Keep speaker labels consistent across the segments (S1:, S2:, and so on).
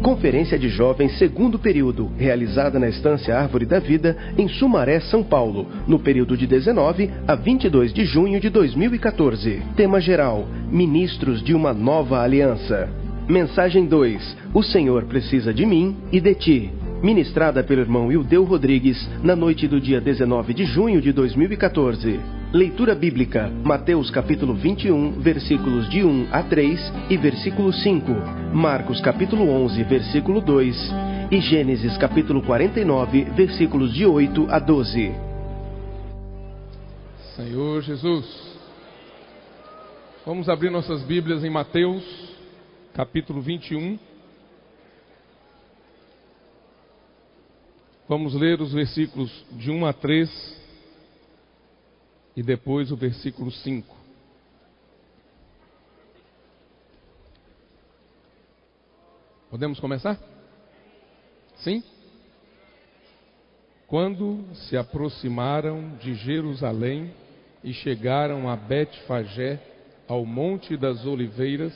S1: Conferência de Jovens segundo período, realizada na Estância Árvore da Vida, em Sumaré, São Paulo, no período de 19 a 22 de junho de 2014. Tema geral: Ministros de uma Nova Aliança. Mensagem 2: O Senhor precisa de mim e de ti. Ministrada pelo irmão Ildeu Rodrigues, na noite do dia 19 de junho de 2014. Leitura bíblica: Mateus capítulo 21, versículos de 1 a 3 e versículo 5. Marcos capítulo 11, versículo 2. E Gênesis capítulo 49, versículos de 8 a 12.
S2: Senhor Jesus, vamos abrir nossas Bíblias em Mateus capítulo 21. Vamos ler os versículos de 1 a 3 e depois o versículo 5. Podemos começar? Sim? Quando se aproximaram de Jerusalém e chegaram a Betfagé, ao Monte das Oliveiras,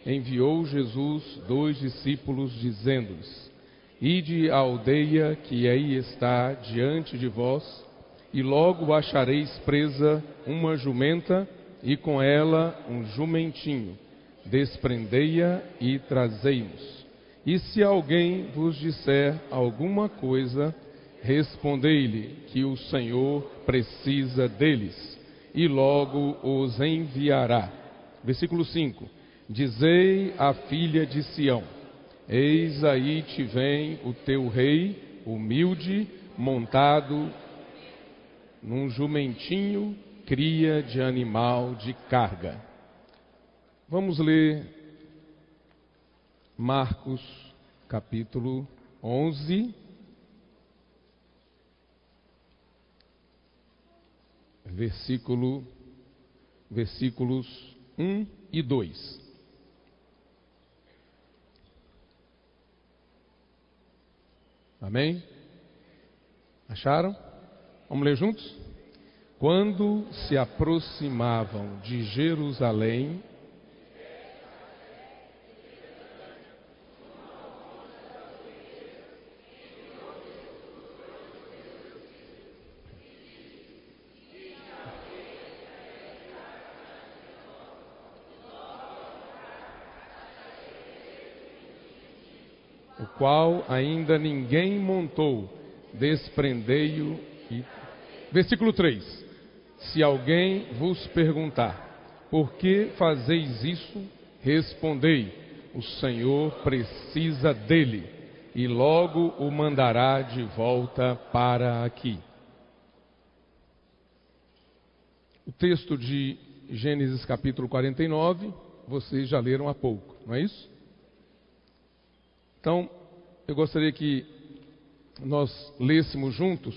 S2: enviou Jesus 2 discípulos, dizendo-lhes: Ide à aldeia que aí está diante de vós, e logo achareis presa uma jumenta, e com ela um jumentinho. Desprendei-a e trazei-nos. E se alguém vos disser alguma coisa, respondei-lhe que o Senhor precisa deles, e logo os enviará. Versículo 5. Dizei à filha de Sião: Eis aí te vem o teu rei, humilde, montado num jumentinho, cria de animal de carga. Vamos ler Marcos capítulo 11, versículos 1 e 2. Amém? Acharam? Vamos ler juntos? Quando se aproximavam de Jerusalém, o qual ainda ninguém montou, desprendei-o e... Versículo 3. Se alguém vos perguntar: por que fazeis isso? Respondei: o Senhor precisa dele, e logo o mandará de volta para aqui. O texto de Gênesis capítulo 49, vocês já leram há pouco, não é isso? Então, eu gostaria que nós lêssemos juntos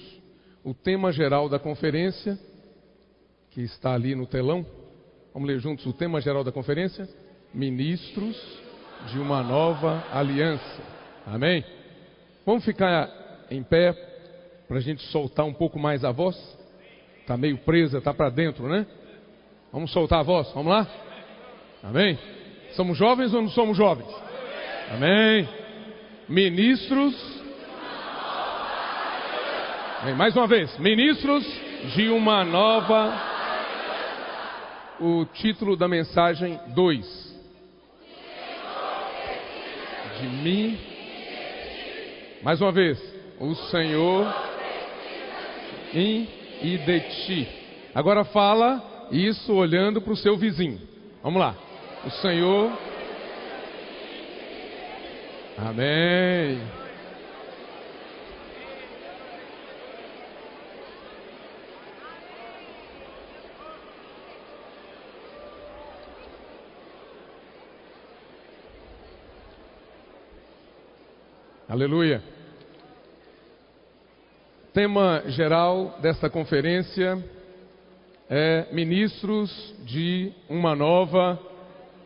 S2: o tema geral da conferência, que está ali no telão. Vamos ler juntos o tema geral da conferência: Ministros de uma Nova Aliança. Amém? Vamos ficar em pé para a gente soltar um pouco mais a voz. Está meio presa, está para dentro, né? Vamos soltar a voz, vamos lá? Amém? Somos jovens ou não somos jovens? Amém? Ministros... Mais uma vez, ministros de uma nova... O título da mensagem 2. De mim. Mais uma vez, o Senhor e de ti. Agora fala isso olhando para o seu vizinho. Vamos lá. O Senhor... Amém. Aleluia. Tema geral desta conferência é Ministros de uma Nova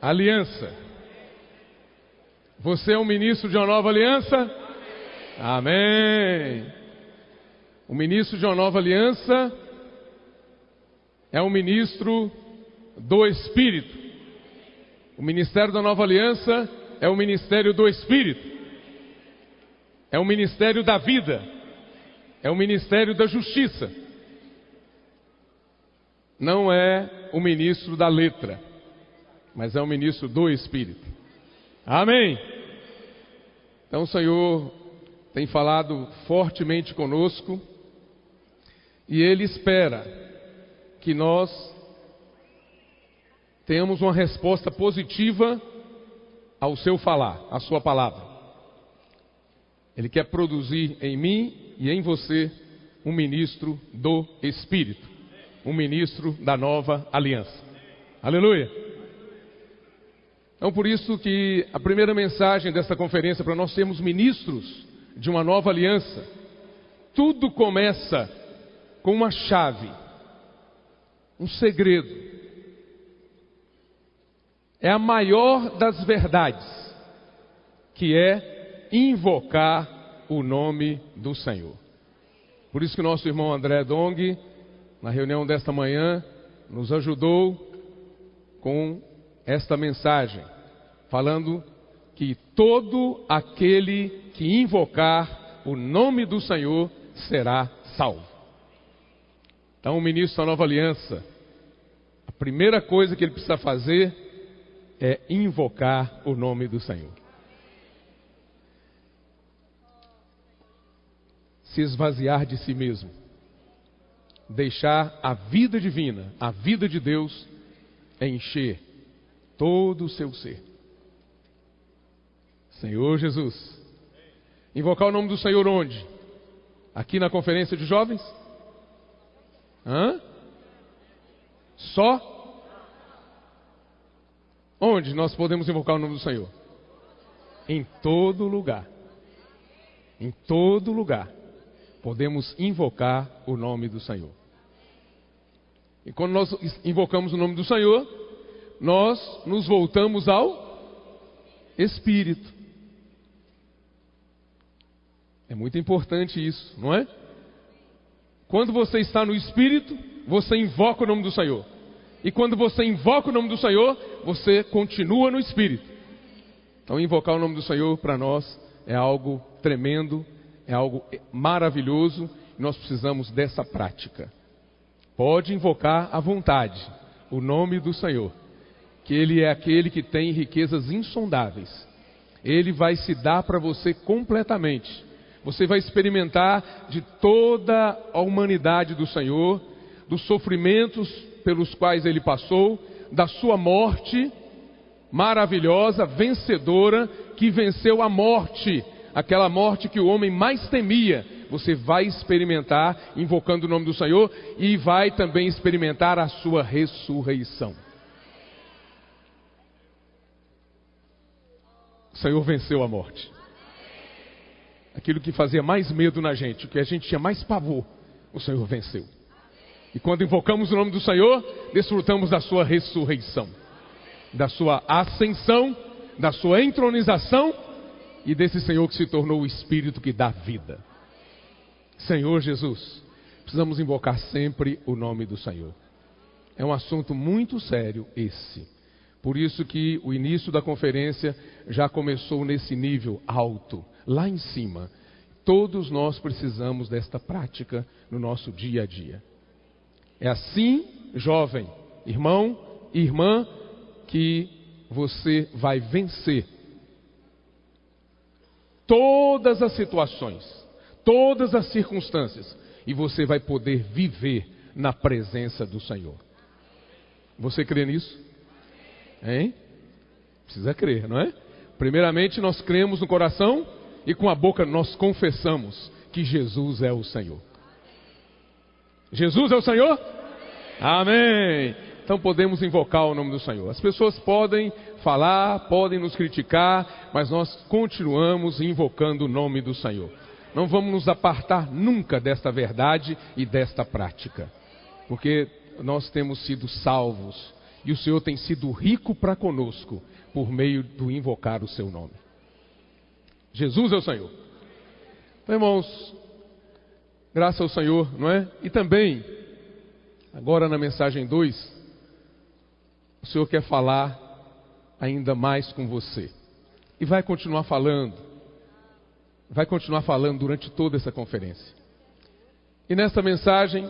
S2: Aliança. Você é um ministro de uma nova aliança? Amém. O ministro de uma nova aliança é um ministro do Espírito. O ministério da nova aliança é o ministério do Espírito. É o ministério da vida. É o ministério da justiça. Não é o ministro da letra, mas é o ministro do Espírito. Amém? Então o Senhor tem falado fortemente conosco e Ele espera que nós tenhamos uma resposta positiva ao seu falar, à sua palavra. Ele quer produzir em mim e em você um ministro do Espírito, um ministro da nova aliança. Aleluia! Então por isso que a primeira mensagem desta conferência, para nós sermos ministros de uma nova aliança, tudo começa com uma chave, um segredo. É a maior das verdades, que é invocar o nome do Senhor. Por isso que nosso irmão André Dong, na reunião desta manhã, nos ajudou com esta mensagem, falando que todo aquele que invocar o nome do Senhor será salvo. Então o ministro da nova aliança, a primeira coisa que ele precisa fazer é invocar o nome do Senhor. Se esvaziar de si mesmo. Deixar a vida divina, a vida de Deus, encher todo o seu ser. Senhor Jesus. Invocar o nome do Senhor onde? Aqui na conferência de jovens? Só? Onde nós podemos invocar o nome do Senhor? Em todo lugar. Em todo lugar. Podemos invocar o nome do Senhor. E quando nós invocamos o nome do Senhor, nós nos voltamos ao Espírito. É muito importante isso, não é? Quando você está no Espírito, você invoca o nome do Senhor. E quando você invoca o nome do Senhor, você continua no Espírito. Então invocar o nome do Senhor para nós é algo tremendo, é algo maravilhoso, e nós precisamos dessa prática. Pode invocar à vontade o nome do Senhor, que Ele é aquele que tem riquezas insondáveis. Ele vai se dar para você completamente. Você vai experimentar de toda a humanidade do Senhor, dos sofrimentos pelos quais Ele passou, da sua morte maravilhosa, vencedora, que venceu a morte, aquela morte que o homem mais temia. Você vai experimentar invocando o nome do Senhor e vai também experimentar a sua ressurreição. O Senhor venceu a morte. Aquilo que fazia mais medo na gente, o que a gente tinha mais pavor, o Senhor venceu. E quando invocamos o nome do Senhor, desfrutamos da sua ressurreição, da sua ascensão, da sua entronização e desse Senhor que se tornou o Espírito que dá vida. Senhor Jesus, precisamos invocar sempre o nome do Senhor. É um assunto muito sério esse. Por isso que o início da conferência já começou nesse nível alto, lá em cima. Todos nós precisamos desta prática no nosso dia a dia. É assim, jovem, irmão e irmã, que você vai vencer todas as situações, todas as circunstâncias, e você vai poder viver na presença do Senhor. Você crê nisso? Hein? Precisa crer, não é? Primeiramente nós cremos no coração e com a boca nós confessamos que Jesus é o Senhor. Jesus é o Senhor? Amém! Então podemos invocar o nome do Senhor. As pessoas podem falar, podem nos criticar, mas nós continuamos invocando o nome do Senhor. Não vamos nos apartar nunca desta verdade e desta prática, porque nós temos sido salvos e o Senhor tem sido rico para conosco por meio do invocar o seu nome. Jesus é o Senhor. Então, irmãos, graças ao Senhor, não é? E também, agora na mensagem 2, o Senhor quer falar ainda mais com você. E vai continuar falando. vai continuar falando durante toda essa conferência. E nesta mensagem,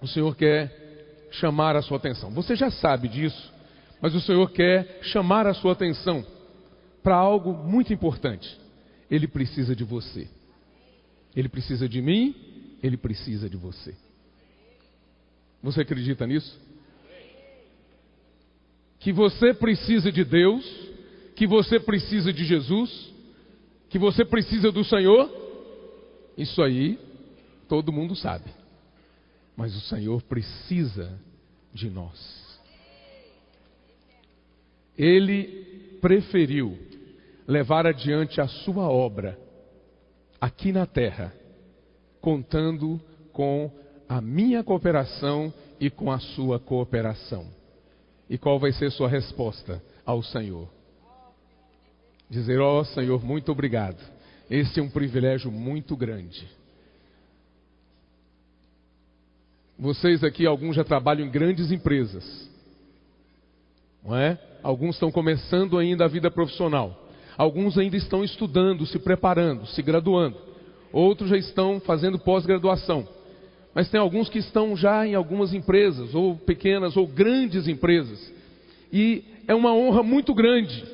S2: o Senhor quer chamar a sua atenção. Você já sabe disso, mas o Senhor quer chamar a sua atenção para algo muito importante. Ele precisa de você. Ele precisa de mim, Ele precisa de você. Você acredita nisso? Que você precisa de Deus, que você precisa de Jesus, que você precisa do Senhor, isso aí todo mundo sabe. Mas o Senhor precisa de nós. Ele preferiu levar adiante a sua obra aqui na terra, contando com a minha cooperação e com a sua cooperação. E qual vai ser sua resposta ao Senhor? Dizer: ó Senhor, muito obrigado. Esse é um privilégio muito grande. Vocês aqui, alguns já trabalham em grandes empresas, não é? Alguns estão começando ainda a vida profissional. Alguns ainda estão estudando, se preparando, se graduando. Outros já estão fazendo pós-graduação. Mas tem alguns que estão já em algumas empresas, ou pequenas ou grandes empresas. E é uma honra muito grande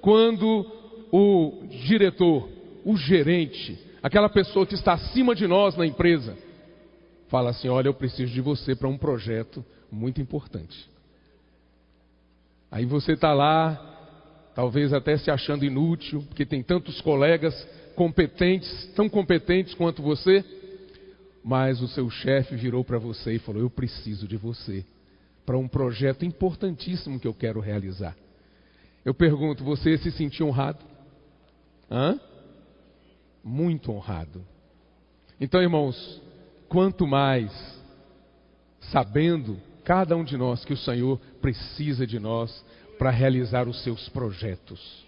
S2: quando o diretor, o gerente, aquela pessoa que está acima de nós na empresa, fala assim: olha, eu preciso de você para um projeto muito importante. Aí você está lá, talvez até se achando inútil, porque tem tantos colegas competentes, tão competentes quanto você, mas o seu chefe virou para você e falou: eu preciso de você para um projeto importantíssimo que eu quero realizar. Eu pergunto, você se sentiu honrado? Hã? Muito honrado. Então, irmãos, quanto mais sabendo cada um de nós que o Senhor precisa de nós para realizar os seus projetos,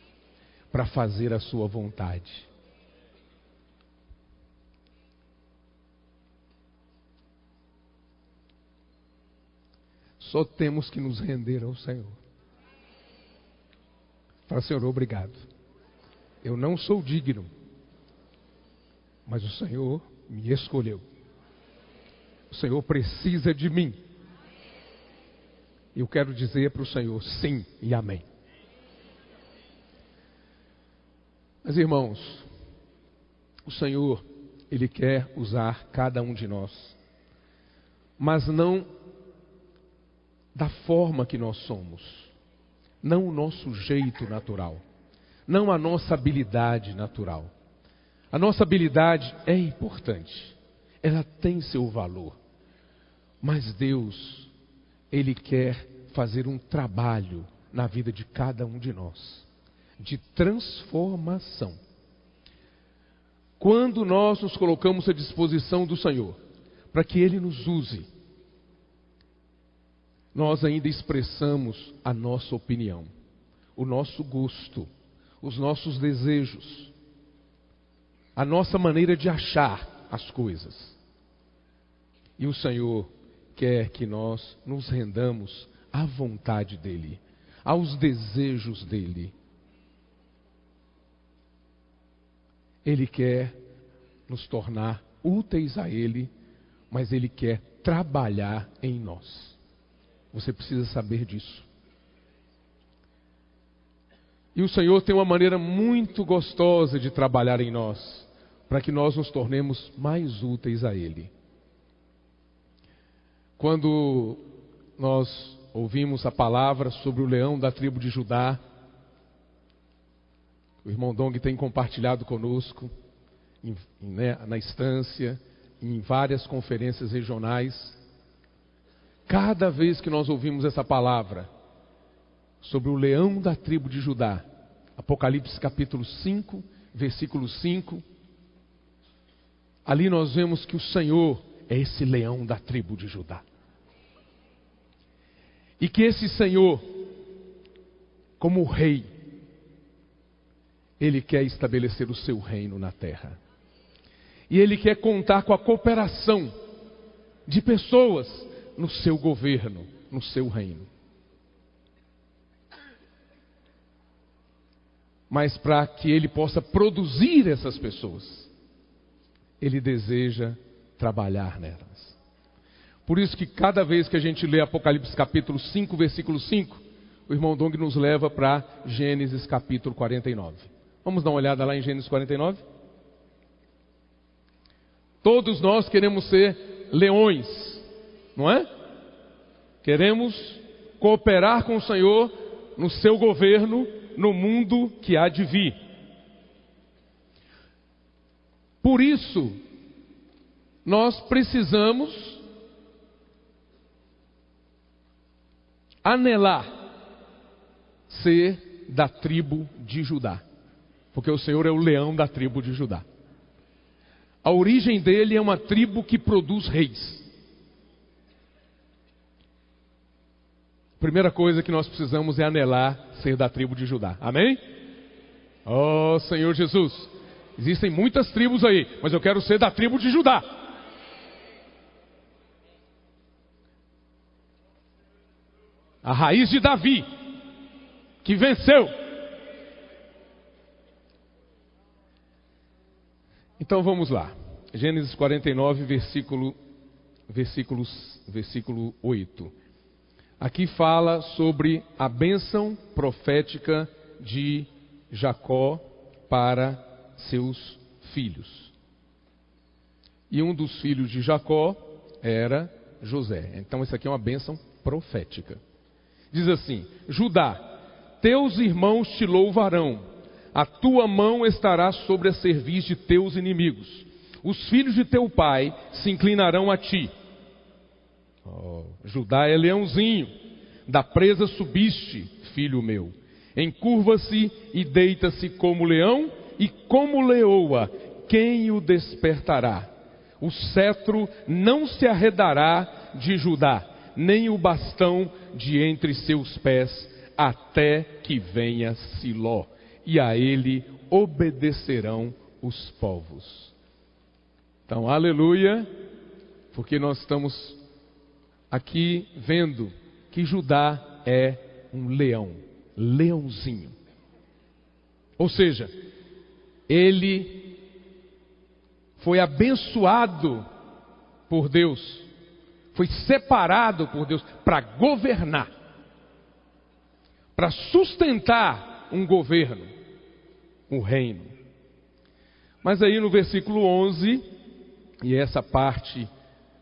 S2: para fazer a sua vontade. Só temos que nos render ao Senhor. Fala: Senhor, obrigado. Eu não sou digno, mas o Senhor me escolheu. O Senhor precisa de mim. Eu quero dizer para o Senhor sim e amém. Mas, irmãos, o Senhor, Ele quer usar cada um de nós, mas não da forma que nós somos, não o nosso jeito natural, não a nossa habilidade natural. A nossa habilidade é importante, ela tem seu valor, mas Deus, Ele quer fazer um trabalho na vida de cada um de nós, de transformação. Quando nós nos colocamos à disposição do Senhor, para que Ele nos use, nós ainda expressamos a nossa opinião, o nosso gosto, os nossos desejos, a nossa maneira de achar as coisas. E o Senhor quer que nós nos rendamos à vontade dEle, aos desejos dEle. Ele quer nos tornar úteis a Ele, mas Ele quer trabalhar em nós. Você precisa saber disso. E o Senhor tem uma maneira muito gostosa de trabalhar em nós, para que nós nos tornemos mais úteis a Ele. Quando nós ouvimos a palavra sobre o leão da tribo de Judá, o irmão Dong tem compartilhado conosco na estância, em várias conferências regionais. Cada vez que nós ouvimos essa palavra sobre o leão da tribo de Judá, Apocalipse capítulo 5, versículo 5, ali nós vemos que o Senhor é esse leão da tribo de Judá. E que esse Senhor, como rei, Ele quer estabelecer o seu reino na terra. E Ele quer contar com a cooperação de pessoas no seu governo, no seu reino. mas para que Ele possa produzir essas pessoas, Ele deseja trabalhar nelas. Por isso que cada vez que a gente lê Apocalipse capítulo 5, versículo 5, o irmão Dong nos leva para Gênesis capítulo 49. Vamos dar uma olhada lá em Gênesis 49? Todos nós queremos ser leões, não é? Queremos cooperar com o Senhor no seu governo, no mundo que há de vir. Por isso, nós precisamos anelar ser da tribo de Judá, porque o Senhor é o leão da tribo de Judá. A origem dele é uma tribo que produz reis. Primeira coisa que nós precisamos é anelar ser da tribo de Judá. Amém? Oh, Senhor Jesus. Existem muitas tribos aí, mas eu quero ser da tribo de Judá. A raiz de Davi, que venceu. Então vamos lá. Gênesis 49, versículo 8. Aqui fala sobre a bênção profética de Jacó para seus filhos. E um dos filhos de Jacó era José. Então isso aqui é uma bênção profética. Diz assim: Judá, teus irmãos te louvarão, a tua mão estará sobre a cerviz de teus inimigos. Os filhos de teu pai se inclinarão a ti. Judá é leãozinho, da presa subiste, filho meu. Encurva-se e deita-se como leão, e como leoa, quem o despertará? O cetro não se arredará de Judá, nem o bastão de entre seus pés, até que venha Siló, e a ele obedecerão os povos. Então, aleluia, porque nós estamos aqui vendo que Judá é um leão, leãozinho. Ou seja, ele foi abençoado por Deus, foi separado por Deus para governar, para sustentar um governo, um reino. Mas aí no versículo 11, e essa parte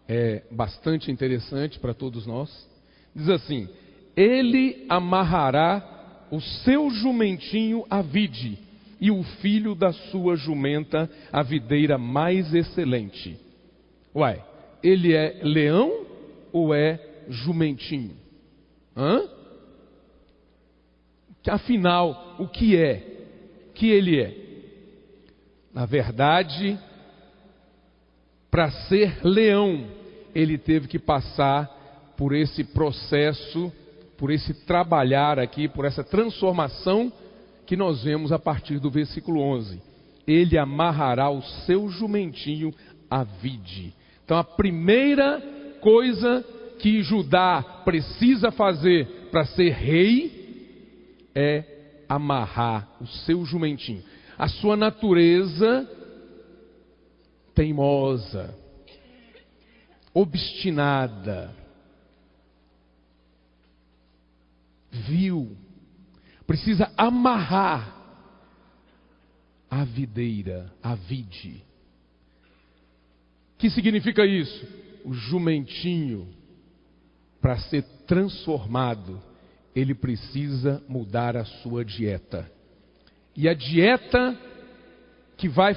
S2: é bastante interessante para todos nós, diz assim: ele amarrará o seu jumentinho à vide, e o filho da sua jumenta à videira mais excelente. Uai, ele é leão ou é jumentinho? Afinal, o que é? O que ele é? Na verdade, para ser leão, ele teve que passar por esse processo, por esse trabalhar aqui, por essa transformação que nós vemos a partir do versículo 11. Ele amarrará o seu jumentinho à vide. Então a primeira coisa que Judá precisa fazer para ser rei é amarrar o seu jumentinho. A sua natureza teimosa, obstinada, vil, precisa amarrar a videira, a vide. O que significa isso? O jumentinho, para ser transformado, ele precisa mudar a sua dieta. E a dieta que vai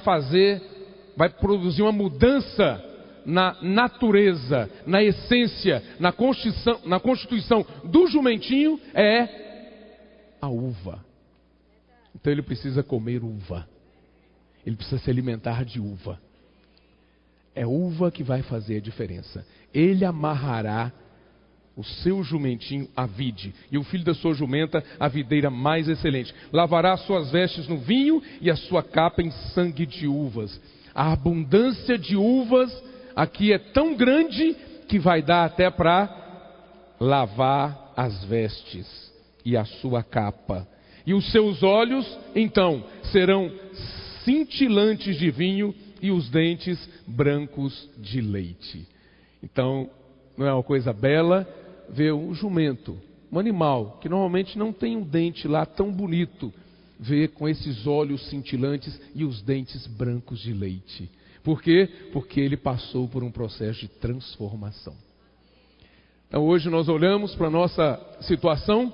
S2: produzir uma mudança na natureza, na essência, na constituição do jumentinho é a uva. Então ele precisa comer uva. Ele precisa se alimentar de uva. É uva que vai fazer a diferença. Ele amarrará o seu jumentinho à vide, e o filho da sua jumenta à videira mais excelente. Lavará as suas vestes no vinho e a sua capa em sangue de uvas. A abundância de uvas aqui é tão grande que vai dar até para lavar as vestes e a sua capa. E os seus olhos, então, serão cintilantes de vinho e os dentes brancos de leite. Então, não é uma coisa bela ver um jumento, um animal que normalmente não tem um dente lá tão bonito, ver com esses olhos cintilantes e os dentes brancos de leite. Por quê? Porque ele passou por um processo de transformação. Então hoje nós olhamos para a nossa situação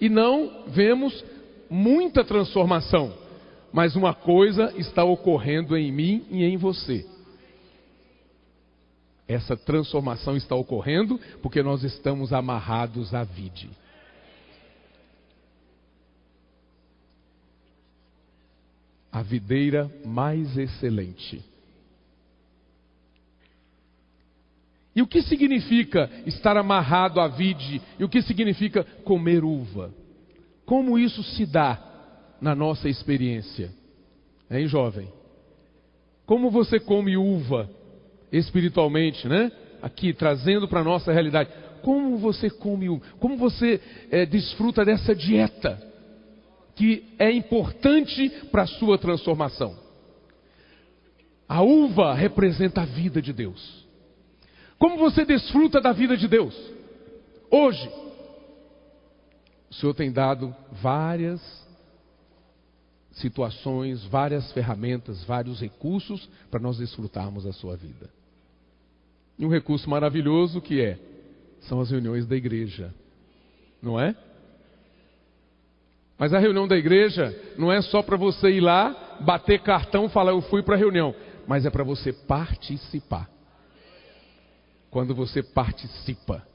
S2: e não vemos muita transformação, mas uma coisa está ocorrendo em mim e em você. Essa transformação está ocorrendo porque nós estamos amarrados à vide. A videira mais excelente. E o que significa estar amarrado à vide? E o que significa comer uva? Como isso se dá na nossa experiência? Hein, jovem? Como você come uva espiritualmente, né? Aqui, trazendo para a nossa realidade. Como você come uva? Como você desfruta dessa dieta que é importante para a sua transformação? A uva representa a vida de Deus. Como você desfruta da vida de Deus? Hoje, o Senhor tem dado várias situações, várias ferramentas, vários recursos para nós desfrutarmos da sua vida. E um recurso maravilhoso que são as reuniões da igreja, não é? Mas a reunião da igreja não é só para você ir lá, bater cartão e falar eu fui para a reunião, mas é para você participar. Quando você participa,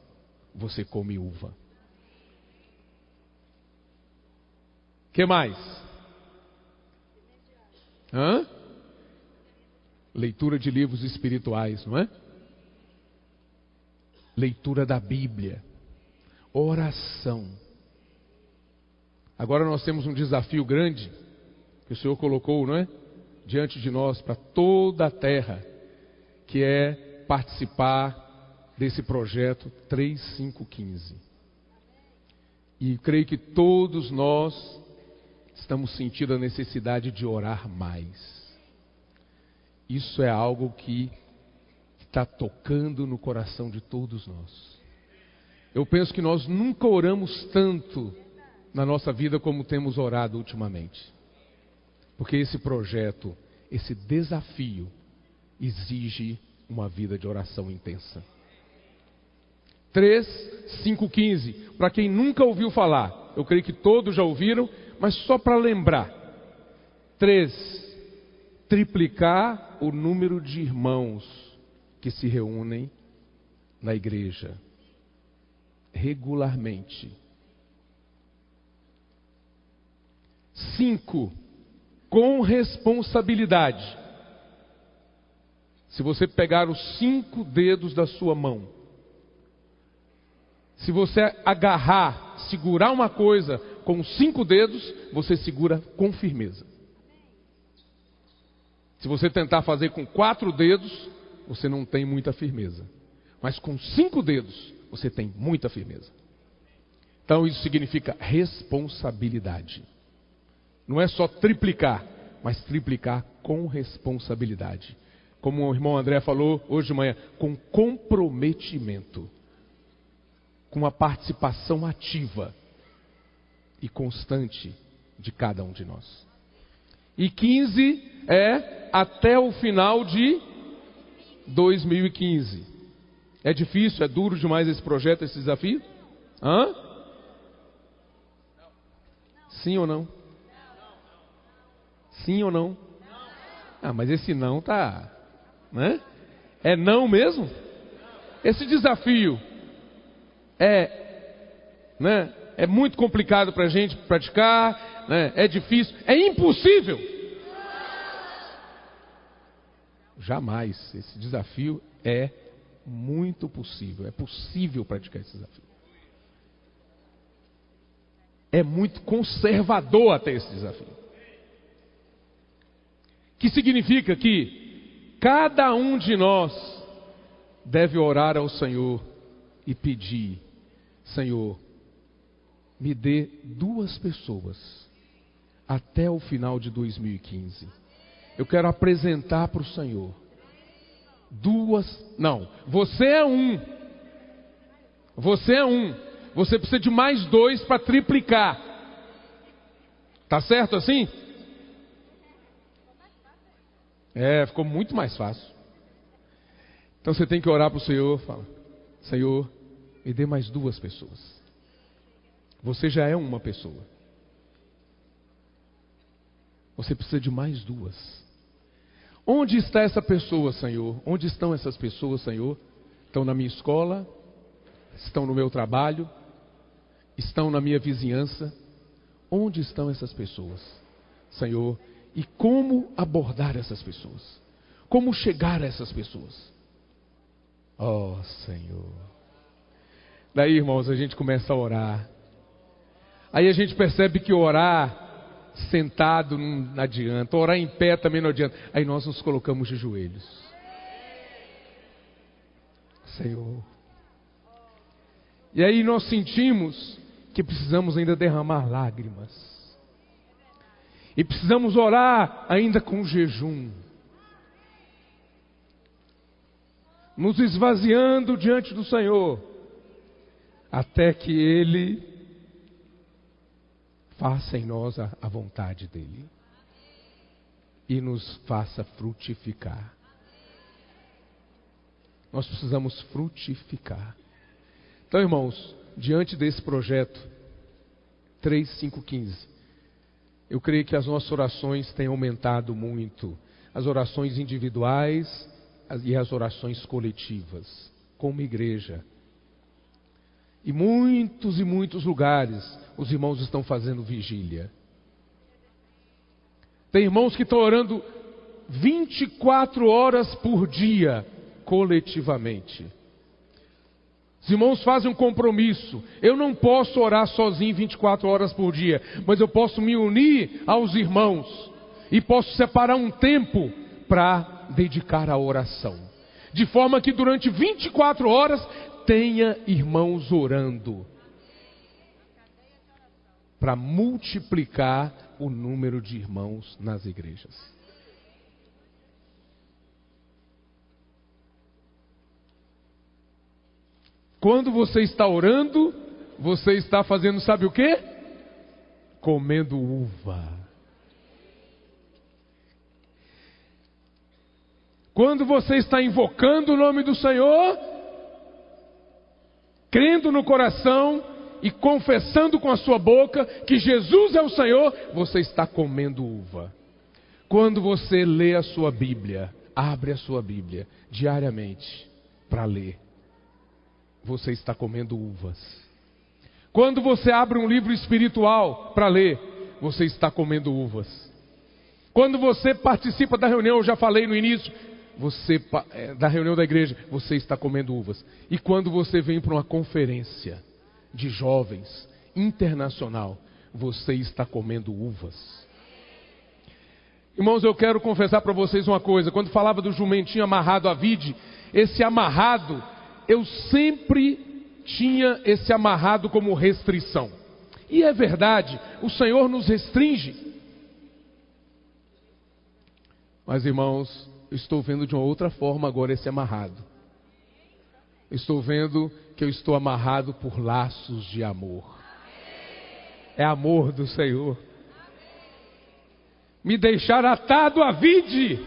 S2: você come uva. O que mais? Leitura de livros espirituais, não é? Leitura da Bíblia. Oração. Agora nós temos um desafio grande, que o Senhor colocou, não é? Diante de nós, para toda a terra, que é participar desse projeto 3515. E creio que todos nós estamos sentindo a necessidade de orar mais. Isso é algo que está tocando no coração de todos nós. Eu penso que nós nunca oramos tanto na nossa vida como temos orado ultimamente. Porque esse projeto, esse desafio, exige uma vida de oração intensa. 3:5:15. Para quem nunca ouviu falar, eu creio que todos já ouviram, mas só para lembrar. 3. Triplicar o número de irmãos que se reúnem na igreja regularmente. 5. Com responsabilidade. Se você pegar os 5 dedos da sua mão, se você agarrar, segurar uma coisa com os 5 dedos, você segura com firmeza. Se você tentar fazer com 4 dedos, você não tem muita firmeza. Mas com 5 dedos, você tem muita firmeza. Então isso significa responsabilidade. Não é só triplicar, mas triplicar com responsabilidade. Como o irmão André falou hoje de manhã, com comprometimento. Com a participação ativa e constante de cada um de nós. E 15 é até o final de 2015. É difícil, é duro demais esse projeto, esse desafio? Sim ou não? Sim ou não? Mas esse não tá, né? É não mesmo? Esse desafio é muito complicado para a gente praticar, né? É difícil, é impossível. Jamais. Esse desafio é muito possível. É possível praticar esse desafio. É muito conservador até esse desafio. Que significa que cada um de nós deve orar ao Senhor e pedir: Senhor, me dê 2 pessoas até o final de 2015. Eu quero apresentar para o Senhor 2, não, você é um. Você é um. Você precisa de mais 2 para triplicar. Tá certo assim? Ficou muito mais fácil. Então você tem que orar para o Senhor, fala: Senhor, me dê mais 2 pessoas. Você já é uma pessoa. Você precisa de mais 2. Onde está essa pessoa, Senhor? Onde estão essas pessoas, Senhor? Estão na minha escola? Estão no meu trabalho? Estão na minha vizinhança? Onde estão essas pessoas, Senhor? E como abordar essas pessoas? Como chegar a essas pessoas? Oh, Senhor. Daí, irmãos, a gente começa a orar. Aí a gente percebe que orar sentado não adianta, orar em pé também não adianta. Aí nós nos colocamos de joelhos. Senhor. E aí nós sentimos que precisamos ainda derramar lágrimas. E precisamos orar ainda com jejum. Nos esvaziando diante do Senhor. Até que Ele faça em nós a vontade dEle. E nos faça frutificar. Nós precisamos frutificar. Então, irmãos, diante desse projeto 3.5.15, eu creio que as nossas orações têm aumentado muito. As orações individuais e as orações coletivas, como igreja. E muitos lugares os irmãos estão fazendo vigília. Tem irmãos que estão orando 24 horas por dia, coletivamente. Os irmãos fazem um compromisso. Eu não posso orar sozinho 24 horas por dia, mas eu posso me unir aos irmãos e posso separar um tempo para dedicar à oração. De forma que durante 24 horas tenha irmãos orando. Para multiplicar o número de irmãos nas igrejas. Quando você está orando, você está fazendo, sabe o quê? Comendo uva. Quando você está invocando o nome do Senhor, crendo no coração e confessando com a sua boca que Jesus é o Senhor, você está comendo uva. Quando você lê a sua Bíblia, abre a sua Bíblia diariamente para ler, você está comendo uvas. Quando você abre um livro espiritual para ler, você está comendo uvas. Quando você participa da reunião, eu já falei no início, da reunião da igreja, você está comendo uvas. E quando você vem para uma conferência de jovens internacional, você está comendo uvas. Irmãos, eu quero confessar para vocês uma coisa. Quando falava do jumentinho amarrado à vide, esse amarrado, eu sempre tinha esse amarrado como restrição. E é verdade, o Senhor nos restringe. Mas, irmãos, eu estou vendo de uma outra forma agora esse amarrado. Estou vendo que eu estou amarrado por laços de amor. É amor do Senhor. Me deixar atado à vide.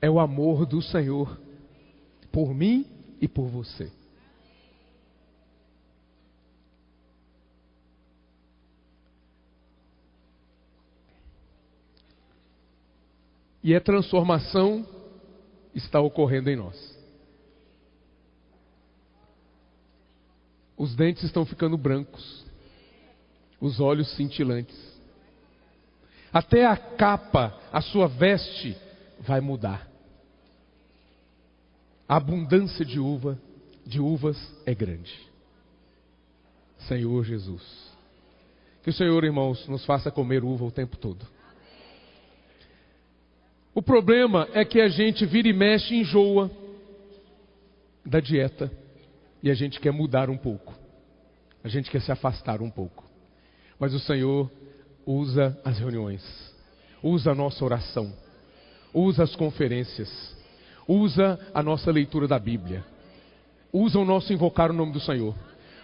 S2: É o amor do Senhor por mim e por você. E a transformação está ocorrendo em nós. Os dentes estão ficando brancos, os olhos cintilantes. Até a capa, a sua veste vai mudar. A abundância de uvas é grande. Senhor Jesus. Que o Senhor, irmãos, nos faça comer uva o tempo todo. O problema é que a gente vira e mexe e enjoa da dieta. E a gente quer mudar um pouco. A gente quer se afastar um pouco. Mas o Senhor usa as reuniões, usa a nossa oração, usa as conferências, usa a nossa leitura da Bíblia, usa o nosso invocar o nome do Senhor,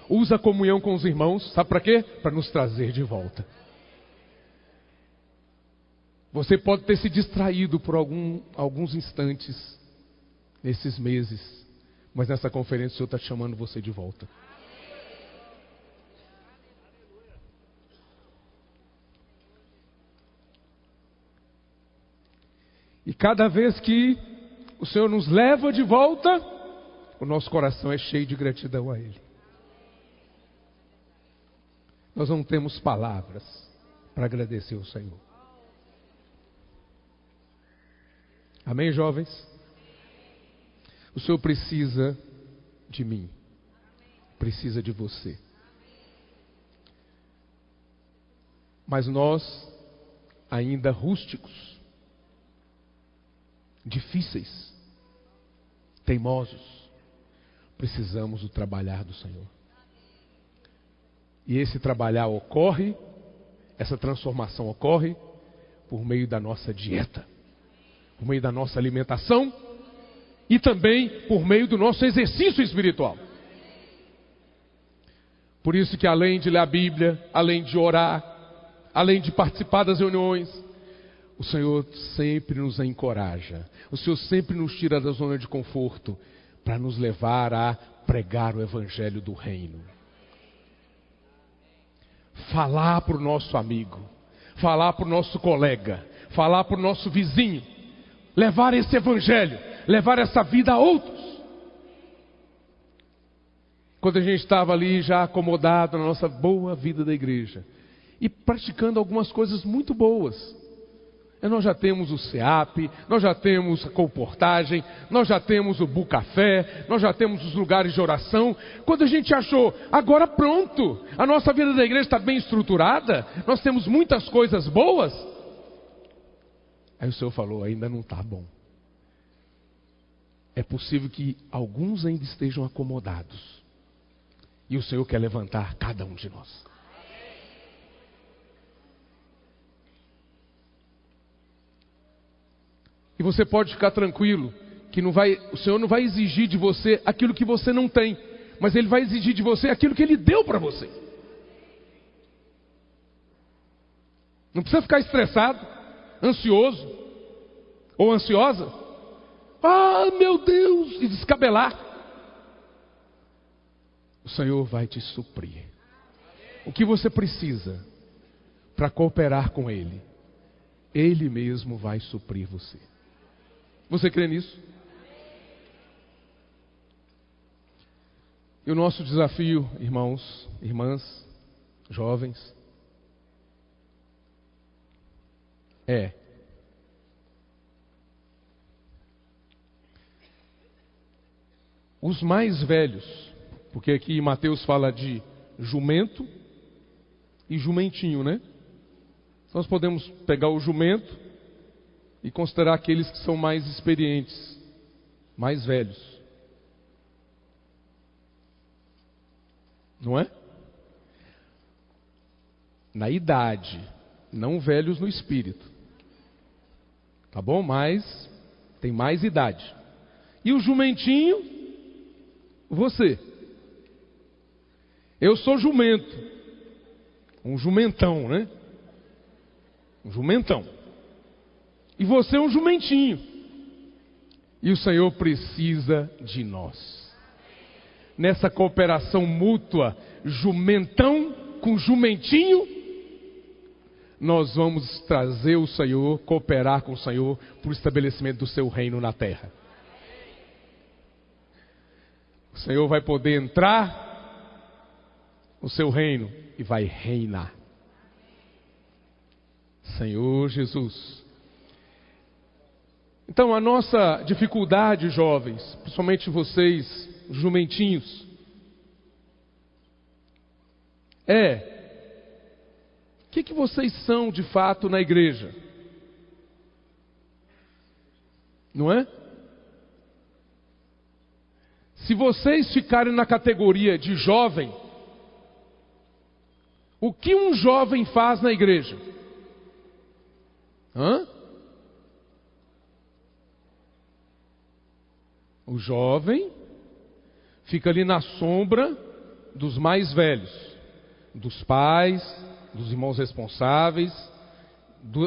S2: usa a comunhão com os irmãos, sabe para quê? Para nos trazer de volta. Você pode ter se distraído por alguns instantes nesses meses, mas nessa conferência o Senhor está chamando você de volta. E cada vez que o Senhor nos leva de volta, o nosso coração é cheio de gratidão a Ele. Nós não temos palavras para agradecer ao Senhor. Amém, jovens? O Senhor precisa de mim. Precisa de você. Mas nós, ainda rústicos, difíceis, teimosos, precisamos do trabalhar do Senhor. E esse trabalhar ocorre, essa transformação ocorre por meio da nossa dieta, por meio da nossa alimentação e também por meio do nosso exercício espiritual. Por isso que além de ler a Bíblia, além de orar, além de participar das reuniões, o Senhor sempre nos encoraja. O Senhor sempre nos tira da zona de conforto para nos levar a pregar o Evangelho do Reino. Falar para o nosso amigo, falar para o nosso colega, falar para o nosso vizinho, levar esse Evangelho, levar essa vida a outros. Quando a gente estava ali já acomodado na nossa boa vida da igreja e praticando algumas coisas muito boas, nós já temos o SEAP, nós já temos a comportagem, nós já temos o Bucafé, nós já temos os lugares de oração. Quando a gente achou, agora pronto, a nossa vida da igreja está bem estruturada, nós temos muitas coisas boas. Aí o Senhor falou, ainda não está bom. É possível que alguns ainda estejam acomodados. E o Senhor quer levantar cada um de nós. E você pode ficar tranquilo, que o Senhor não vai exigir de você aquilo que você não tem, mas Ele vai exigir de você aquilo que Ele deu para você. Não precisa ficar estressado, ansioso ou ansiosa. Ah, meu Deus, e descabelar. O Senhor vai te suprir. O que você precisa para cooperar com Ele, Ele mesmo vai suprir você. Você crê nisso? E o nosso desafio, irmãos, irmãs, jovens, é os mais velhos, porque aqui Mateus fala de jumento e jumentinho, né? Nós podemos pegar o jumento e considerar aqueles que são mais experientes, mais velhos. Não é? Na idade, não velhos no espírito. Tá bom? Mas tem mais idade. E o jumentinho, você. Eu sou jumento. Um jumentão, né? Um jumentão. E você é um jumentinho. E o Senhor precisa de nós. Nessa cooperação mútua, jumentão com jumentinho, nós vamos trazer o Senhor, cooperar com o Senhor para o estabelecimento do seu reino na terra. O Senhor vai poder entrar no seu reino e vai reinar. Senhor Jesus. Então a nossa dificuldade, jovens, principalmente vocês, jumentinhos, o que vocês são de fato na igreja? Não é? Se vocês ficarem na categoria de jovem, o que um jovem faz na igreja? O jovem fica ali na sombra dos mais velhos, dos pais, dos irmãos responsáveis,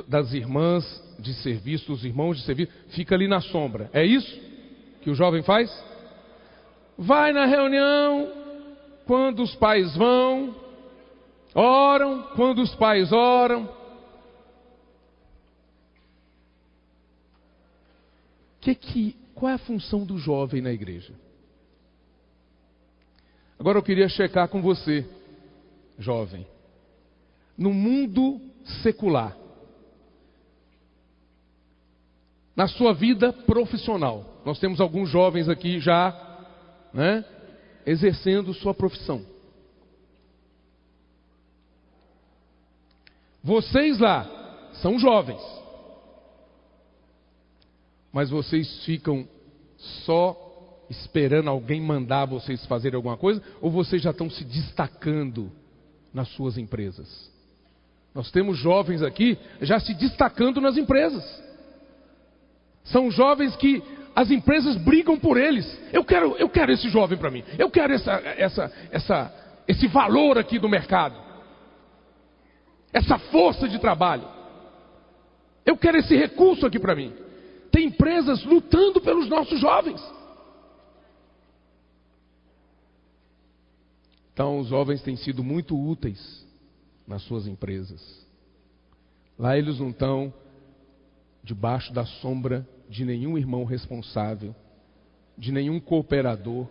S2: das irmãs de serviço, dos irmãos de serviço, fica ali na sombra. É isso que o jovem faz? Vai na reunião quando os pais vão, oram quando os pais oram. Qual é a função do jovem na igreja? Agora eu queria checar com você, jovem. No mundo secular, na sua vida profissional, nós temos alguns jovens aqui já, exercendo sua profissão. Vocês lá são jovens, mas vocês ficam só esperando alguém mandar vocês fazerem alguma coisa, ou vocês já estão se destacando nas suas empresas? Nós temos jovens aqui já se destacando nas empresas. São jovens que as empresas brigam por eles. Eu quero esse jovem para mim. Eu quero esse valor aqui do mercado. Essa força de trabalho. Eu quero esse recurso aqui para mim. Tem empresas lutando pelos nossos jovens. Então os jovens têm sido muito úteis nas suas empresas. Lá eles não estão debaixo da sombra de nenhum irmão responsável, de nenhum cooperador.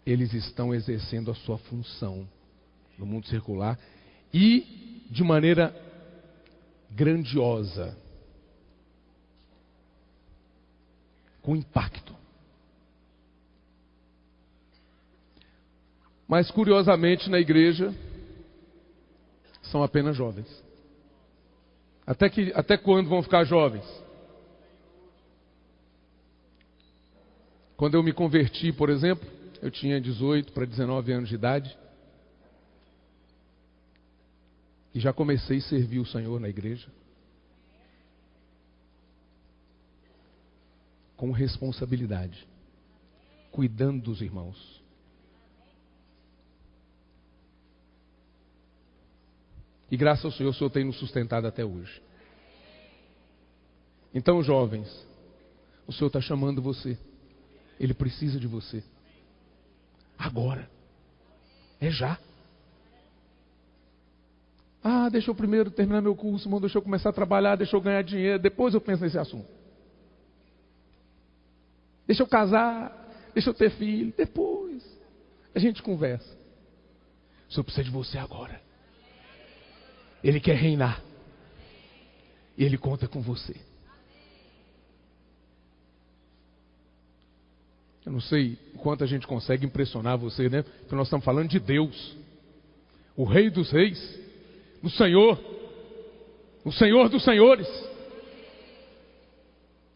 S2: Eles estão exercendo a sua função no mundo circular e de maneira grandiosa, com impacto. Mas curiosamente na igreja são apenas jovens. Até quando vão ficar jovens? Quando eu me converti, por exemplo, eu tinha 18 para 19 anos de idade. E já comecei a servir o Senhor na igreja. Com responsabilidade. Cuidando dos irmãos. E graças ao Senhor, o Senhor tem nos sustentado até hoje. Então, jovens, o Senhor está chamando você. Ele precisa de você. Agora. É já. Deixa eu primeiro terminar meu curso, irmão, deixa eu começar a trabalhar, deixa eu ganhar dinheiro, depois eu penso nesse assunto. Deixa eu casar, deixa eu ter filho, depois a gente conversa. O Senhor precisa de você agora. Ele quer reinar. E Ele conta com você. Eu não sei quanto a gente consegue impressionar você, né? Porque nós estamos falando de Deus. O Rei dos Reis. O Senhor. O Senhor dos Senhores.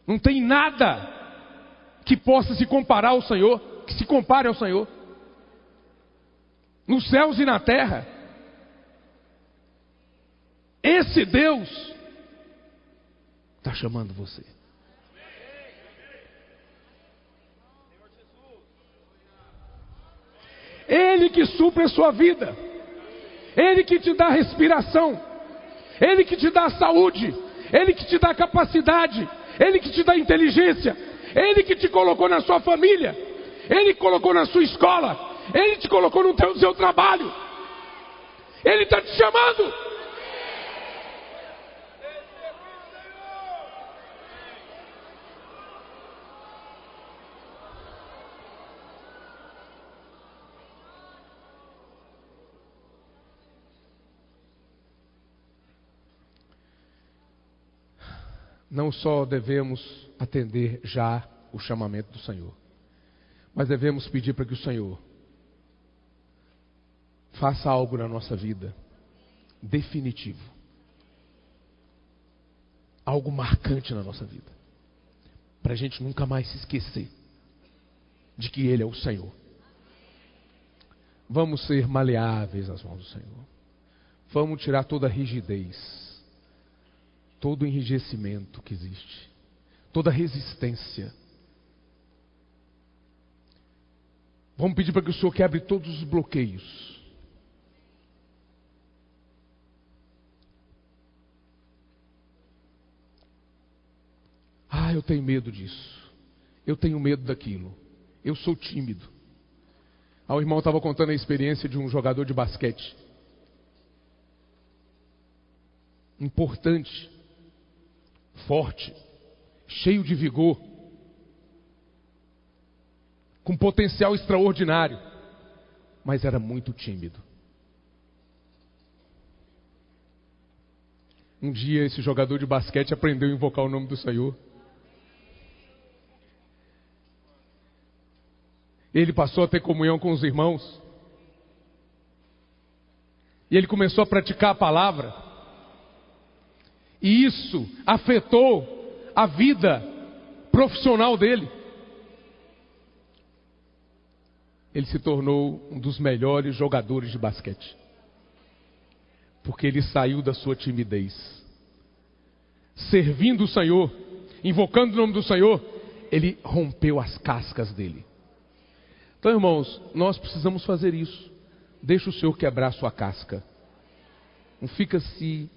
S2: Não tem nada que possa se comparar ao Senhor, que se compare ao Senhor. Nos céus e na terra. Esse Deus está chamando você. Ele que supre a sua vida. Ele que te dá respiração. Ele que te dá saúde. Ele que te dá capacidade. Ele que te dá inteligência. Ele que te colocou na sua família. Ele que colocou na sua escola. Ele te colocou no seu trabalho. Ele está te chamando. Não só devemos atender já o chamamento do Senhor, mas devemos pedir para que o Senhor faça algo na nossa vida definitivo, algo marcante na nossa vida, para a gente nunca mais se esquecer de que Ele é o Senhor. Vamos ser maleáveis nas mãos do Senhor. Vamos tirar toda a rigidez, todo o enrijecimento que existe, toda a resistência. Vamos pedir para que o Senhor quebre todos os bloqueios. Eu tenho medo disso. Eu tenho medo daquilo. Eu sou tímido. O irmão estava contando a experiência de um jogador de basquete. Importante, forte, cheio de vigor, com potencial extraordinário, mas era muito tímido. Um dia esse jogador de basquete aprendeu a invocar o nome do Senhor. Ele passou a ter comunhão com os irmãos. E ele começou a praticar a palavra. E isso afetou a vida profissional dele. Ele se tornou um dos melhores jogadores de basquete. Porque ele saiu da sua timidez. Servindo o Senhor, invocando o nome do Senhor, ele rompeu as cascas dele. Então, irmãos, nós precisamos fazer isso. Deixa o Senhor quebrar a sua casca. Não fica se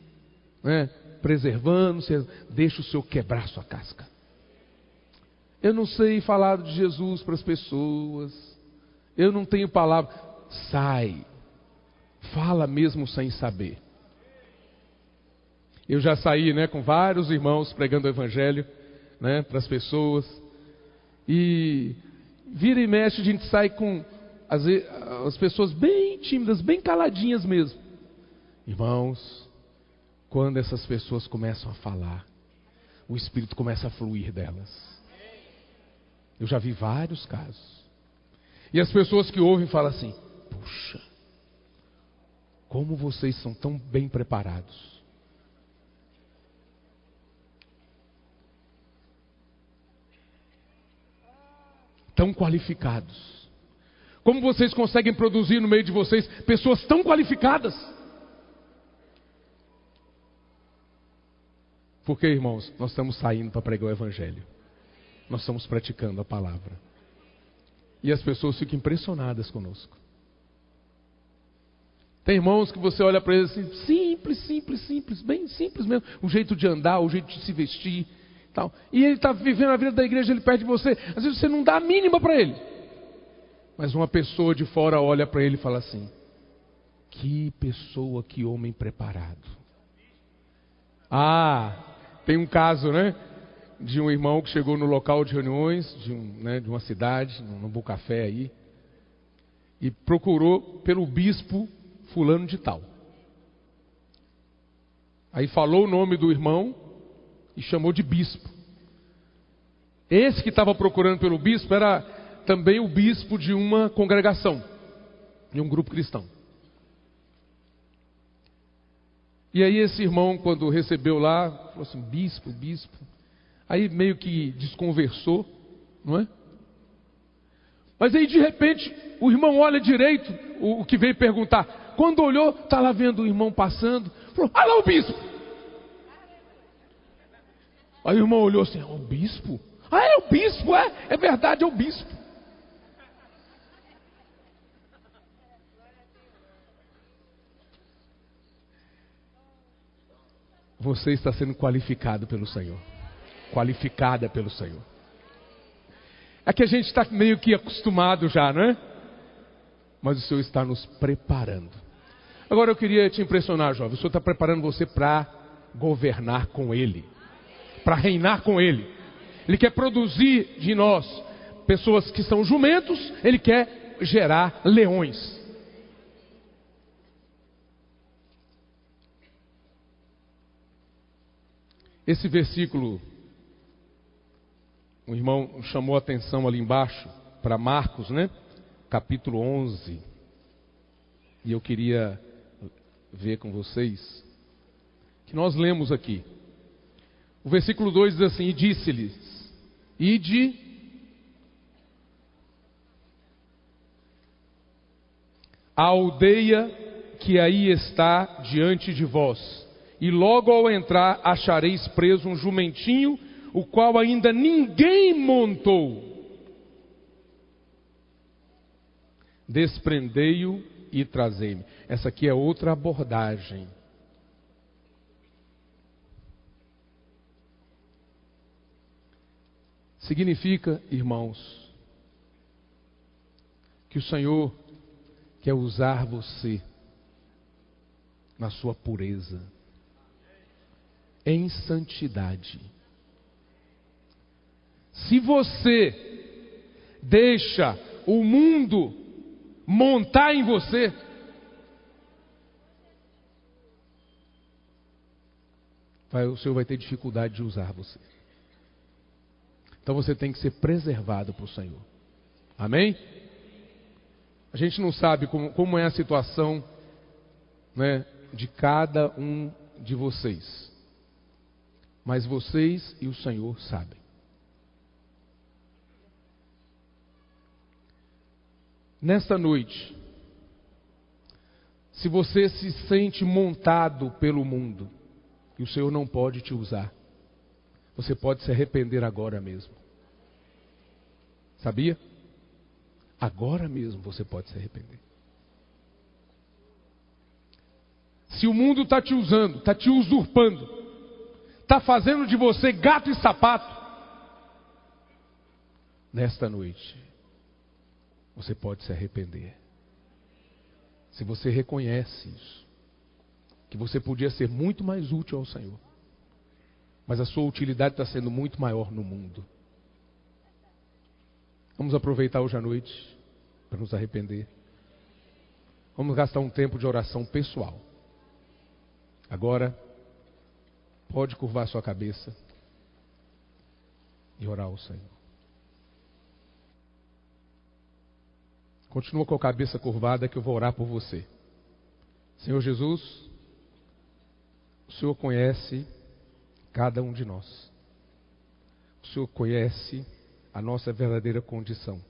S2: preservando, deixa o Senhor quebrar a sua casca. Eu não sei falar de Jesus para as pessoas. Eu não tenho palavra. Sai. Fala mesmo sem saber. Eu já saí com vários irmãos pregando o Evangelho para as pessoas. E vira e mexe, a gente sai com as pessoas bem tímidas, bem caladinhas mesmo. Irmãos, quando essas pessoas começam a falar, o Espírito começa a fluir delas. Eu já vi vários casos. E as pessoas que ouvem falam assim: puxa, como vocês são tão bem preparados. Tão qualificados. Como vocês conseguem produzir no meio de vocês pessoas tão qualificadas? Porque, irmãos, nós estamos saindo para pregar o Evangelho. Nós estamos praticando a palavra. E as pessoas ficam impressionadas conosco. Tem irmãos que você olha para eles assim, simples, bem simples mesmo. O jeito de andar, o jeito de se vestir. Tal. E ele está vivendo a vida da igreja, ele perto de você. Às vezes você não dá a mínima para ele. Mas uma pessoa de fora olha para ele e fala assim: que pessoa, que homem preparado. Tem um caso, de um irmão que chegou no local de reuniões de uma cidade, num bom café aí, e procurou pelo bispo fulano de tal. Aí falou o nome do irmão e chamou de bispo. Esse que estava procurando pelo bispo era também o bispo de uma congregação, de um grupo cristão. E aí esse irmão, quando recebeu lá, falou assim: bispo. Aí meio que desconversou, não é? Mas aí de repente o irmão olha direito, o que veio perguntar. Quando olhou, está lá vendo o irmão passando, falou: lá o bispo. Aí o irmão olhou assim: o bispo? É o bispo, é verdade, é o bispo. Você está sendo qualificado pelo Senhor. Qualificada pelo Senhor. É que a gente está meio que acostumado já, não é? Mas o Senhor está nos preparando. Agora eu queria te impressionar, jovem. O Senhor está preparando você para governar com Ele, para reinar com Ele. Ele quer produzir de nós pessoas que são jumentos. Ele quer gerar leões. Esse versículo, o irmão chamou a atenção ali embaixo para Marcos, capítulo 11. E eu queria ver com vocês que nós lemos aqui. O versículo 2 diz assim: e disse-lhes: ide a aldeia que aí está diante de vós. E logo ao entrar achareis preso um jumentinho, o qual ainda ninguém montou. Desprendei-o e trazei-me. Essa aqui é outra abordagem. Significa, irmãos, que o Senhor quer usar você na sua pureza, em santidade. Se você deixa o mundo montar em você, o Senhor vai ter dificuldade de usar você. Então você tem que ser preservado por Senhor. Amém? A gente não sabe como é a situação, né, de cada um de vocês. Mas vocês e o Senhor sabem. Nesta noite, se você se sente montado pelo mundo, e o Senhor não pode te usar, você pode se arrepender agora mesmo. Sabia? Agora mesmo você pode se arrepender. Se o mundo está te usando, está te usurpando, está fazendo de você gato e sapato, nesta noite, você pode se arrepender. Se você reconhece isso, que você podia ser muito mais útil ao Senhor, mas a sua utilidade está sendo muito maior no mundo. Vamos aproveitar hoje à noite para nos arrepender. Vamos gastar um tempo de oração pessoal. Agora, pode curvar sua cabeça e orar ao Senhor. Continua com a cabeça curvada que eu vou orar por você. Senhor Jesus, o Senhor conhece cada um de nós. O Senhor conhece a nossa verdadeira condição.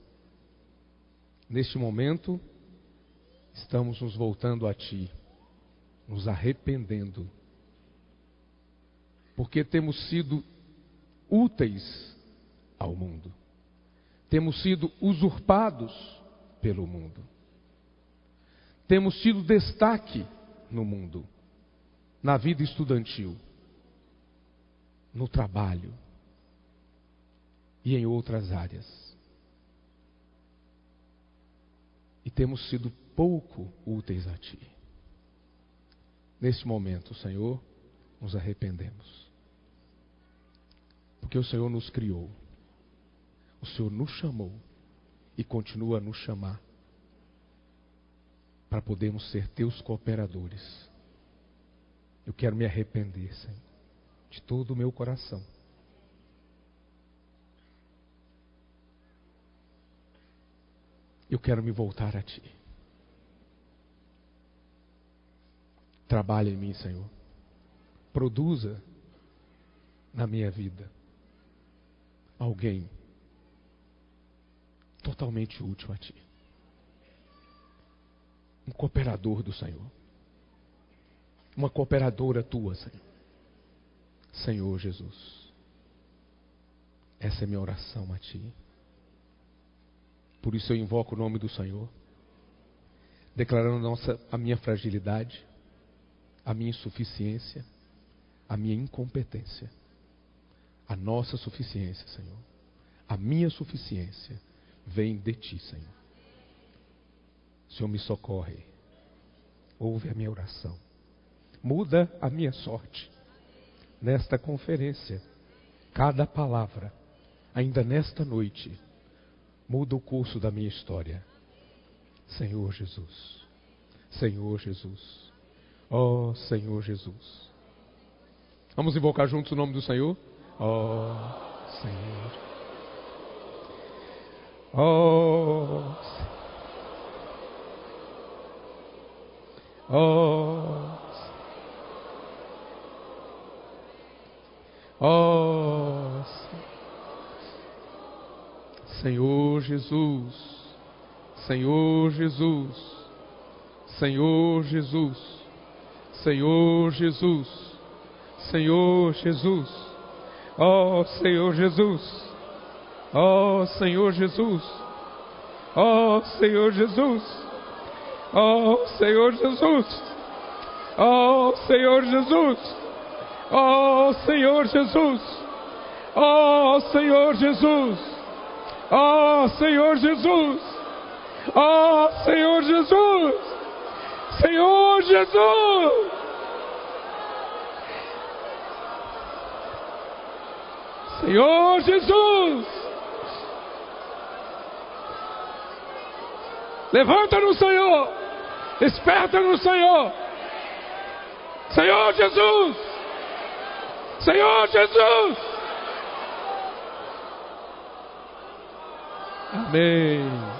S2: Neste momento, estamos nos voltando a Ti, nos arrependendo, porque temos sido úteis ao mundo, temos sido usurpados pelo mundo, temos tido destaque no mundo, na vida estudantil, no trabalho e em outras áreas. E temos sido pouco úteis a Ti. Neste momento, Senhor, nos arrependemos. Porque o Senhor nos criou. O Senhor nos chamou e continua a nos chamar para podermos ser Teus cooperadores. Eu quero me arrepender, Senhor, de todo o meu coração. Eu quero me voltar a Ti. Trabalha em mim, Senhor. Produza na minha vida alguém totalmente útil a Ti. Um cooperador do Senhor. Uma cooperadora Tua, Senhor. Senhor Jesus. Essa é minha oração a Ti. Por isso eu invoco o nome do Senhor, declarando a minha fragilidade, a minha insuficiência, a minha incompetência. A nossa suficiência, Senhor. A minha suficiência vem de Ti, Senhor. O Senhor me socorre. Ouve a minha oração. Muda a minha sorte. Nesta conferência, cada palavra, ainda nesta noite, muda o curso da minha história. Senhor Jesus. Senhor Jesus. Ó Senhor Jesus. Vamos invocar juntos o nome do Senhor? Ó Senhor. Ó Senhor Jesus. Senhor Jesus. Senhor Jesus, Senhor Jesus, Senhor Jesus, ó Senhor Jesus, ó Senhor Jesus, ó Senhor Jesus, ó Senhor Jesus, ó Senhor Jesus, ó Senhor Jesus, ó Senhor Jesus, ó Senhor Jesus, ó Senhor Jesus, Senhor Jesus, Senhor Jesus, levanta no Senhor, desperta no Senhor, Senhor Jesus, Senhor Jesus, amém.